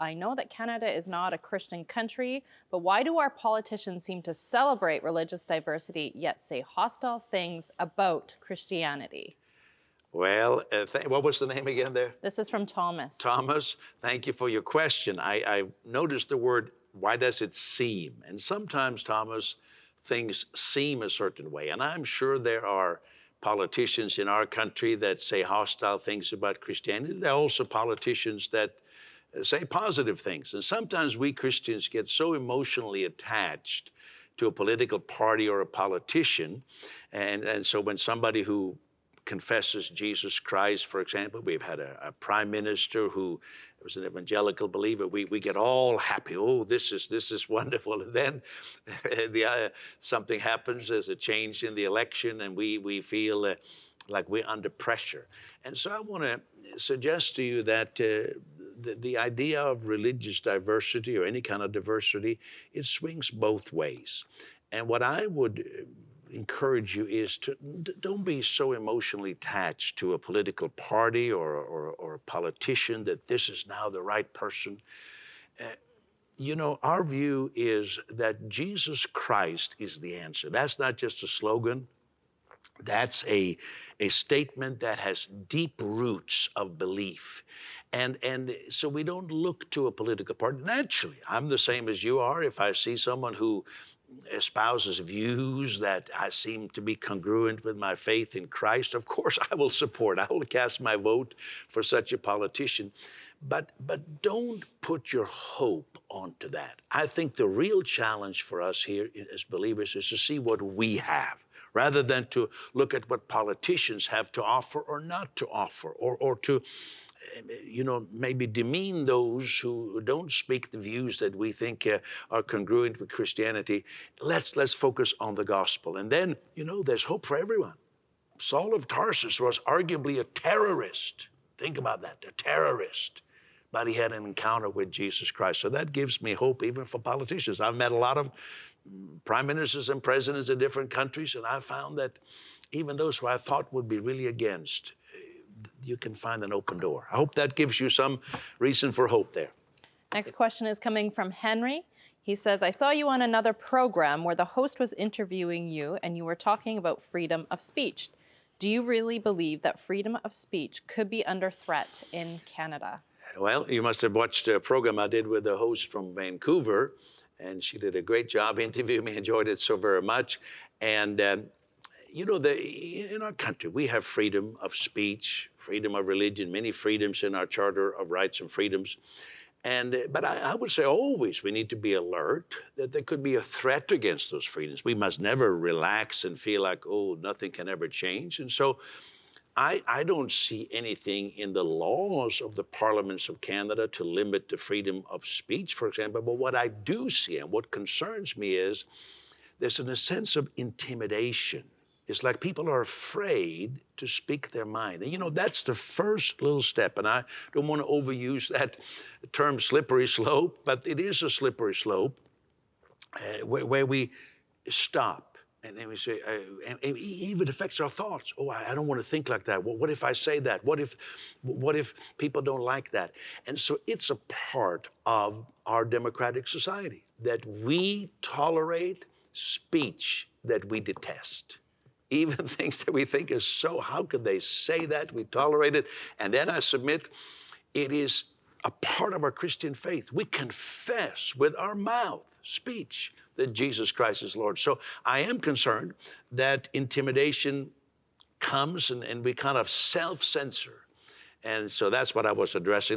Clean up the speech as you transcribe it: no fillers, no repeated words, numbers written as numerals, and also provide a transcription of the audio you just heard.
I know that Canada is not a Christian country, but why do our politicians seem to celebrate religious diversity yet say hostile things about Christianity? Well, what was the name again there? This is from Thomas. Thomas, thank you for your question. I noticed the word, why does it seem? And sometimes, Thomas, things seem a certain way. And I'm sure there are politicians in our country that say hostile things about Christianity. There are also politicians that say positive things. And sometimes we Christians get so emotionally attached to a political party or a politician. And so when somebody who confesses Jesus Christ, for example, we've had a prime minister who was an evangelical believer, we get all happy. Oh, this is wonderful. And then something happens, there's a change in the election, and we feel like we're under pressure. And so I want to suggest to you that the idea of religious diversity or any kind of diversity, it swings both ways. And what I would encourage you is to don't be so emotionally attached to a political party or a politician that this is now the right person. Our view is that Jesus Christ is the answer. That's not just a slogan. That's a statement that has deep roots of belief. And so we don't look to a political party. Naturally, I'm the same as you are. If I see someone who espouses views that I seem to be congruent with my faith in Christ, of course I will support. I will cast my vote for such a politician. But don't put your hope onto that. I think the real challenge for us here as believers is to see what we have, rather than to look at what politicians have to offer or not to offer, or to maybe demean those who don't speak the views that we think are congruent with Christianity. Let's focus on the gospel. And then, there's hope for everyone. Saul of Tarsus was arguably a terrorist. Think about that, a terrorist. But he had an encounter with Jesus Christ. So that gives me hope even for politicians. I've met a lot of prime ministers and presidents in different countries, and I found that even those who I thought would be really against, you can find an open door. I hope that gives you some reason for hope there. Next question is coming from Henry. He says, I saw you on another program where the host was interviewing you and you were talking about freedom of speech. Do you really believe that freedom of speech could be under threat in Canada? Well, you must have watched a program I did with the host from Vancouver, and she did a great job interviewing me. Enjoyed it so very much. And in our country, we have freedom of speech, freedom of religion, many freedoms in our Charter of Rights and Freedoms. But I would say always we need to be alert that there could be a threat against those freedoms. We must never relax and feel like, oh, nothing can ever change. And so I don't see anything in the laws of the parliaments of Canada to limit the freedom of speech, for example. But what I do see and what concerns me is there's a sense of intimidation. It's like people are afraid to speak their mind. And that's the first little step. And I don't want to overuse that term slippery slope, but it is a slippery slope where we stop. And then we say, and it even affects our thoughts. Oh, I don't want to think like that. Well, what if I say that? What if people don't like that? And so it's a part of our democratic society that we tolerate speech that we detest. Even things that we think is so, how could they say that? We tolerate it. And then I submit, it is a part of our Christian faith. We confess with our mouth, speech, that Jesus Christ is Lord. So I am concerned that intimidation comes and we kind of self-censor. And so that's what I was addressing.